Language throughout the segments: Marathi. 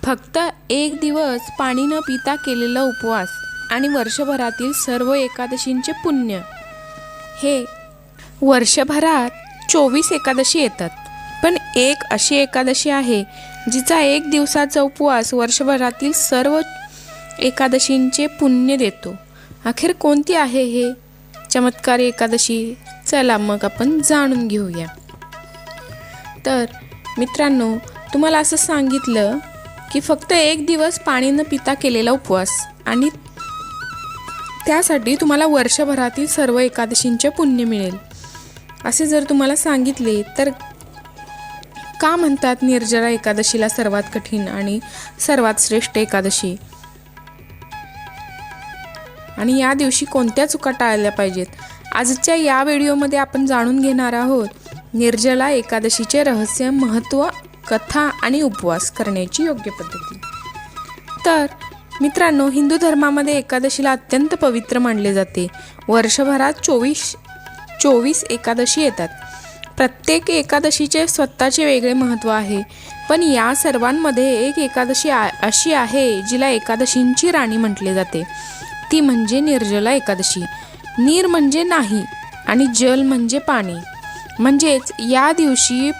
फक्त एक दिवस पाणी न पिता केलेला उपवास आणि वर्षभरातील सर्व एकादशींचे पुण्य. हे वर्षभरात 24 एकादशी येतात, पण एक अशी एकादशी आहे जिचा एक दिवसाचा उपवास वर्षभरातील सर्व एकादशींचे पुण्य देतो. अखेर कोणती आहे हे चमत्कारी एकादशी? चला मग आपण जाणून घेऊया. तर मित्रांनो, तुम्हाला असं सांगितलं की फक्त एक दिवस पाणी न पिता केलेला उपवास आणि त्यासाठी तुम्हाला वर्षभरातील सर्व एकादशींचे पुण्य मिळेल, असे जर तुम्हाला सांगितले तर का म्हणतात निर्जला एकादशीला सर्वात कठीण आणि सर्वात श्रेष्ठ एकादशी? आणि या दिवशी कोणत्या चुका टाळल्या पाहिजेत? आजच्या या व्हिडिओमध्ये आपण जाणून घेणार आहोत निर्जला एकादशीचे रहस्य, महत्त्व, कथा आणि उपवास करण्याची योग्य पद्धती. तर मित्रांनो, हिंदू धर्मामध्ये एकादशीला अत्यंत पवित्र मानले जाते. वर्षभरात 24 एकादशी येतात. प्रत्येक एकादशीचे स्वतःचे वेगळे महत्त्व आहे, पण या सर्वांमध्ये एक एकादशी अशी आहे जिला एकादशींची राणी म्हटले जाते. ती म्हणजे निर्जला एकादशी. नीर म्हणजे नाही आणि जल म्हणजे पाणी. म्हणजेच या दिवशी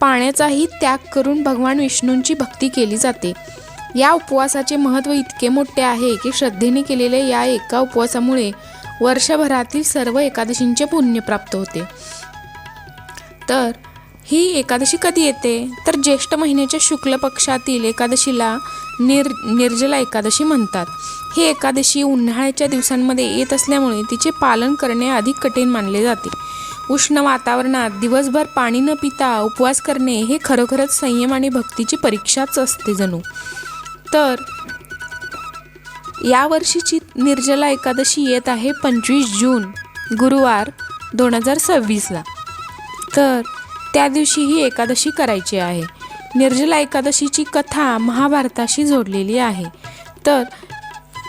पाण्याचाही त्याग करून भगवान विष्णूंची भक्ती केली जाते. या उपवासाचे महत्त्व इतके मोठे आहे की श्रद्धेने केलेल्या या एका उपवासामुळे वर्षभरातील सर्व एकादशींचे पुण्य प्राप्त होते. तर ही एकादशी कधी येते? तर ज्येष्ठ महिन्याच्या शुक्ल पक्षातील एकादशीला निर्जला एकादशी म्हणतात. ही एकादशी उन्हाळ्याच्या दिवसांमध्ये येत असल्यामुळे तिचे पालन करणे अधिक कठीण मानले जाते. उष्ण वातावरणात दिवसभर पाणी न पिता उपवास करणे हे खरोखरच संयम आणि भक्तीची परीक्षाच असते जणू. तर यावर्षीची निर्जला एकादशी येत आहे 25 जून गुरुवार 2026ला. तर त्या दिवशी ही एकादशी करायची आहे. निर्जला एकादशीची कथा महाभारताशी जोडलेली आहे. तर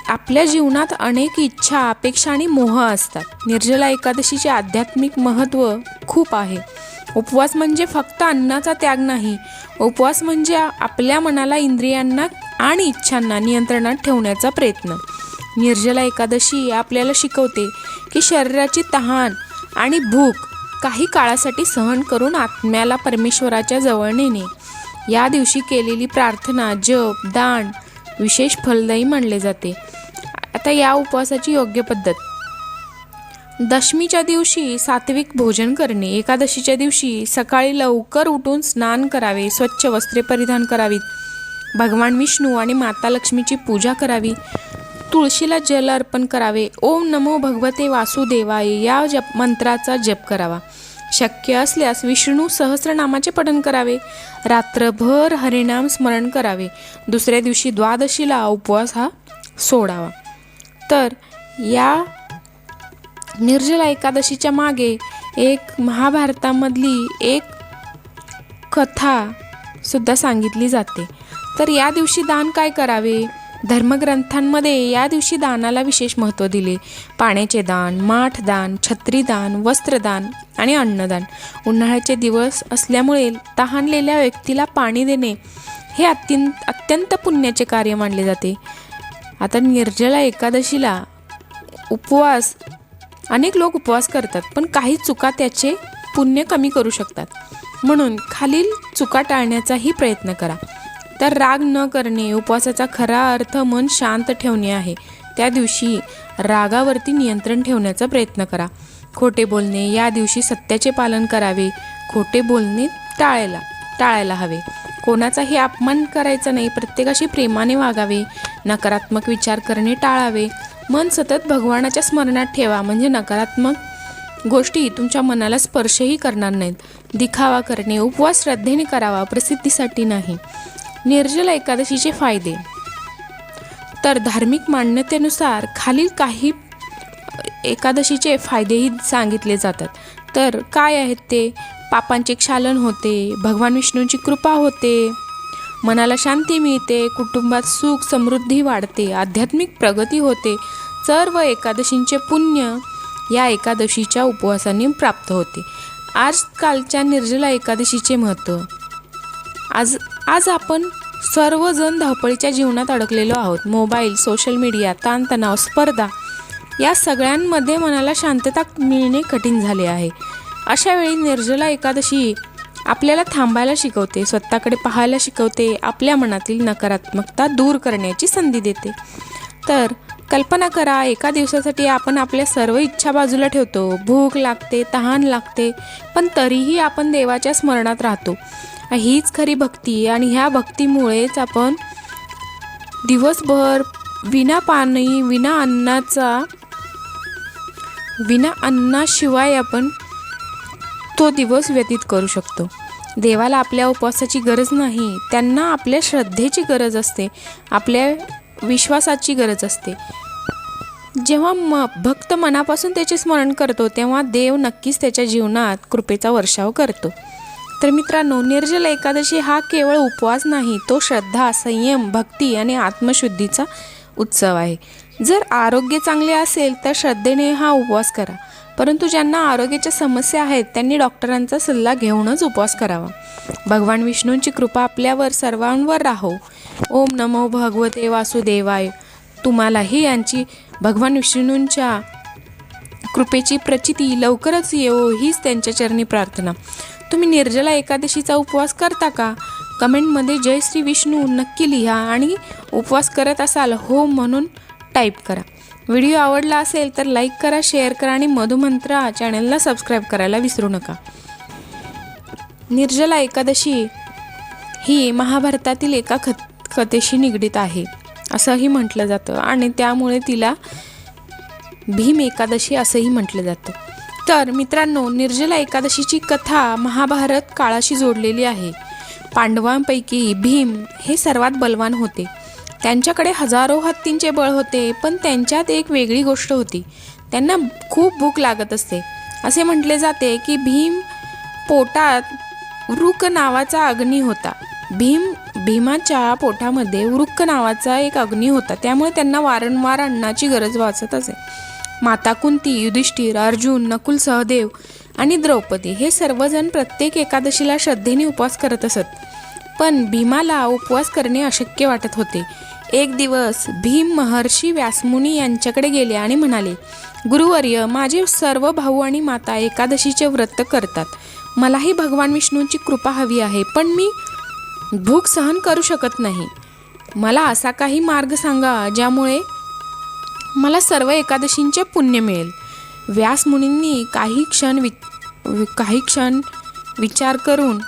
आपल्या जीवनात अनेक इच्छा, अपेक्षा आणि मोह असतात. निर्जला एकादशीचे आध्यात्मिक महत्त्व खूप आहे. उपवास म्हणजे फक्त अन्नाचा त्याग नाही. उपवास म्हणजे आपल्या मनाला, इंद्रियांना आणि इच्छांना नियंत्रणात ठेवण्याचा प्रयत्न. निर्जला एकादशी आपल्याला शिकवते की शरीराची तहान आणि भूक काही काळासाठी सहन करून आत्म्याला परमेश्वराच्या जवळ नेणे. या दिवशी केलेली प्रार्थना, जप, दान विशेष फलदायी मानले जाते. आता या उपवासाची योग्य पद्धत. दशमीच्या दिवशी सात्विक भोजन करणे. एकादशीच्या दिवशी सकाळी लवकर उठून स्नान करावे, स्वच्छ वस्त्रे परिधान करावीत, भगवान विष्णू आणि माता लक्ष्मीची पूजा करावी, तुळशीला जल अर्पण करावे, ओम नमो भगवते वासुदेवाय या मंत्राचा जप करावा. शक्य असल्यास विष्णू सहस्रनामाचे पठण करावे. रात्रभर हरिनाम स्मरण करावे. दुसऱ्या दिवशी द्वादशीला उपवास हा सोडावा. तर या निर्जला एकादशीच्या मागे एक महाभारतामधली एक कथा सुद्धा सांगितली जाते. तर या दिवशी दान काय करावे? धर्मग्रंथांमध्ये या दिवशी दानाला विशेष महत्त्व दिले. पाण्याचे दान, माठदान, छत्रीदान, वस्त्रदान आणि अन्नदान. उन्हाळ्याचे दिवस असल्यामुळे तहानलेल्या व्यक्तीला पाणी देणे हे अत्यंत पुण्याचे कार्य मानले जाते. आता निर्जला एकादशीला उपवास, अनेक लोक उपवास करतात, पण काही चुका त्याचे पुण्य कमी करू शकतात. म्हणून खालील चुका टाळण्याचाही प्रयत्न करा. तर राग न करणे. उपवासाचा खरा अर्थ मन शांत ठेवणे आहे. त्या दिवशी रागावरती नियंत्रण ठेवण्याचा प्रयत्न करा. खोटे बोलणे. या दिवशी सत्याचे पालन करावे. खोटे बोलणे टाळायला हवे. कोणाचाही अपमान करायचा नाही. प्रत्येकाशी प्रेमाने वागावे. नकारात्मक विचार करणे टाळावे. मन सतत भगवानाच्या स्मरणात ठेवा, म्हणजे नकारात्मक गोष्टी तुमच्या मनाला स्पर्शही करणार नाहीत. दिखावा करणे. उपवास श्रद्धेने करावा, प्रसिद्धीसाठी नाही. निर्जला एकादशीचे फायदे. तर धार्मिक मान्यतेनुसार खालील काही एकादशीचे फायदेही सांगितले जातात. तर काय आहेत ते? पापांचे क्षालन होते, भगवान विष्णूंची कृपा होते, मनाला शांती मिळते, कुटुंबात सुख समृद्धी वाढते, आध्यात्मिक प्रगती होते. सर्व एकादशींचे पुण्य या एकादशीच्या उपवासाने प्राप्त होते. आजकालच्या निर्जला एकादशीचे महत्त्व. आज आपण सर्वजण धावपळीच्या जीवनात अडकलेलो आहोत. मोबाईल, सोशल मीडिया, ताणतणाव, स्पर्धा या सगळ्यांमध्ये मनाला शांतता मिळणे कठीण झाले आहे. अशा वेळी निर्जला एकादशी आपल्याला थांबायला शिकवते, स्वतःकडे पाहायला शिकवते, आपल्या मनातील नकारात्मकता दूर करण्याची संधी देते. तर कल्पना करा, एका दिवसासाठी आपण आपल्या सर्व इच्छा बाजूला ठेवतो. भूक लागते, तहान लागते, पण तरीही आपण देवाच्या स्मरणात राहतो. हीच खरी भक्ती आणि ह्या भक्तीमुळेच आपण दिवसभर विना पाणी, विना अन्नाशिवाय आपण तो दिवस व्यतीत करू शकतो. देवाला आपल्या उपवासाची गरज नाही, त्यांना आपल्या श्रद्धेची गरज असते, आपल्या विश्वासाची गरज असते. जेव्हा भक्त मनापासून त्याचे स्मरण करतो तेव्हा देव नक्कीच त्याच्या जीवनात कृपेचा वर्षाव करतो. तर मित्रांनो, निर्जला एकादशी हा केवळ उपवास नाही, तो श्रद्धा, संयम, भक्ती आणि आत्मशुद्धीचा उत्सव आहे. जर आरोग्य चांगले असेल तर श्रद्धेने हा उपवास करा, परंतु ज्यांना आरोग्याच्या समस्या आहेत त्यांनी डॉक्टरांचा सल्ला घेऊनच उपवास करावा. भगवान विष्णूंची कृपा आपल्यावर सर्वांवर राहो. ओम नमो भगवते वासुदेवाय. तुम्हालाही यांची भगवान विष्णूंच्या कृपेची प्रचिती लवकरच येवो हीच त्यांच्या चरणी प्रार्थना. तुम्ही निर्जला एकादशीचा उपवास करता का? कमेंटमध्ये जय श्री विष्णू नक्की लिहा आणि उपवास करत असाल हो म्हणून टाईप करा. व्हिडिओ आवडला असेल तर लाईक करा, शेअर करा आणि मधुमंत्रा चॅनलला सबस्क्राईब करायला विसरू नका. निर्जला एकादशी ही महाभारतातील एका कथेशी निगडीत आहे असंही म्हटलं जातं आणि त्यामुळे तिला भीम एकादशी असंही म्हटलं जातं. तर मित्रांनो, निर्जला एकादशीची कथा महाभारत काळाशी जोडलेली आहे. पांडवांपैकी भीम हे सर्वात बलवान होते. त्यांच्याकडे हजारो हत्तींचे बळ होते, पण त्यांच्यात एक वेगळी गोष्ट होती. त्यांना खूप भूक लागत असते. असे म्हटले जाते की पोटात वृक नावाचा अग्नी होता. भीमाच्या पोटामध्ये वृक नावाचा एक अग्नी होता, त्यामुळे त्यांना वारंवार अन्नाची गरज भासत असे. माता कुंती, युधिष्ठिर, अर्जुन, नकुल, सहदेव आणि द्रौपदी हे सर्वजण प्रत्येक एकादशीला श्रद्धेने उपवास करत असत. पण भीमाला उपवास करणे अशक्य वाटत होते. एक दिवस भीम महर्षी व्यासमुनी यांच्याकडे गेले आणि म्हणाले, गुरुवर्य, माझे सर्व भाऊ आणि माता एकादशीचे व्रत करतात. मलाही भगवान विष्णूंची कृपा हवी आहे, पण मी भूक सहन करू शकत नाही. मला असा काही मार्ग सांगा ज्यामुळे मला सर्व एकादशींचे पुण्य मिळेल. व्यास मुनींनी काही क्षण विचार करून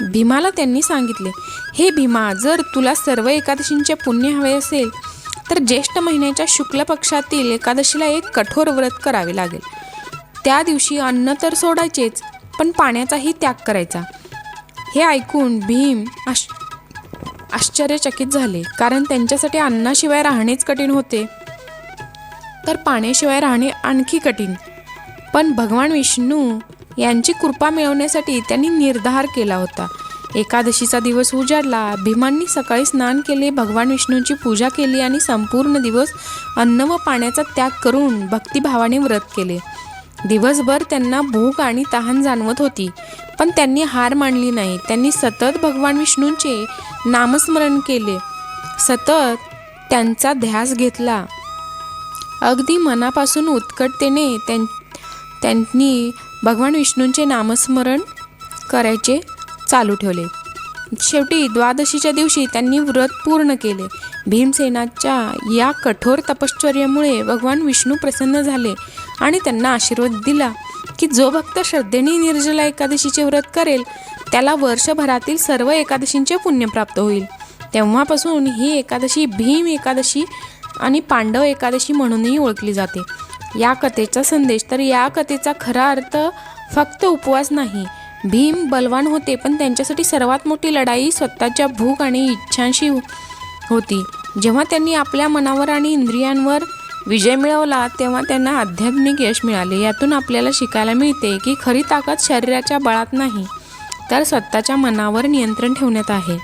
भीमाला सांगितले, हे भीमा, जर तुला सर्व एकादशींचे पुण्य हवे असेल तर ज्येष्ठ महिन्याच्या शुक्ल पक्षातील एकादशीला एक कठोर व्रत करावे लागेल. त्या दिवशी अन्न तर सोडायचेच, पण पाण्याचाही त्याग करायचा. हे ऐकून भीम आश्चर्यचकित झाले, कारण त्यांच्यासाठी अन्नाशिवाय राहणेच कठीण होते, तर पाण्याशिवाय राहणे आणखी कठीण. पण भगवान विष्णू यांची कृपा मिळवण्यासाठी त्यांनी निर्धार केला होता. एकादशीचा दिवस उजाडला. भीमांनी सकाळी स्नान केले, भगवान विष्णूंची पूजा केली आणि संपूर्ण दिवस अन्न व पाण्याचा त्याग करून भक्तिभावाने व्रत केले. दिवसभर त्यांना भूक आणि तहान जाणवत होती, पण त्यांनी हार मानली नाही. त्यांनी सतत भगवान विष्णूंचे नामस्मरण केले, सतत त्यांचा ध्यास घेतला. अगदी मनापासून उत्कटतेने त्यांनी भगवान विष्णूंचे नामस्मरण करायचे चालू ठेवले. शेवटी द्वादशीच्या दिवशी त्यांनी व्रत पूर्ण केले. भीमसेनाच्या या कठोर तपश्चर्येमुळे भगवान विष्णू प्रसन्न झाले आणि त्यांना आशीर्वाद दिला की जो भक्त श्रद्धेने निर्जला एकादशीचे व्रत करेल त्याला वर्षभरातील सर्व एकादशींचे पुण्य प्राप्त होईल. तेव्हापासून ही एकादशी भीम एकादशी आणि पांडव एकादशी म्हणूनही ओळखली जाते. या कथेचा संदेश, तर या कथेचा खरा अर्थ फक्त उपवास नाही. भीम बलवान होते, पण त्यांच्यासाठी सर्वात मोठी लढाई स्वतःच्या भूक आणि इच्छांशी होती. जेव्हा त्यांनी आपल्या मनावर आणि इंद्रियांवर विजय मिळवला तेव्हा त्यांना आध्यात्मिक यश मिळाले. यातून आपल्याला शिकायला मिळते की खरी ताकद शरीराच्या बळात नाही, तर स्वतःच्या मनावर नियंत्रण ठेवण्यात आहे.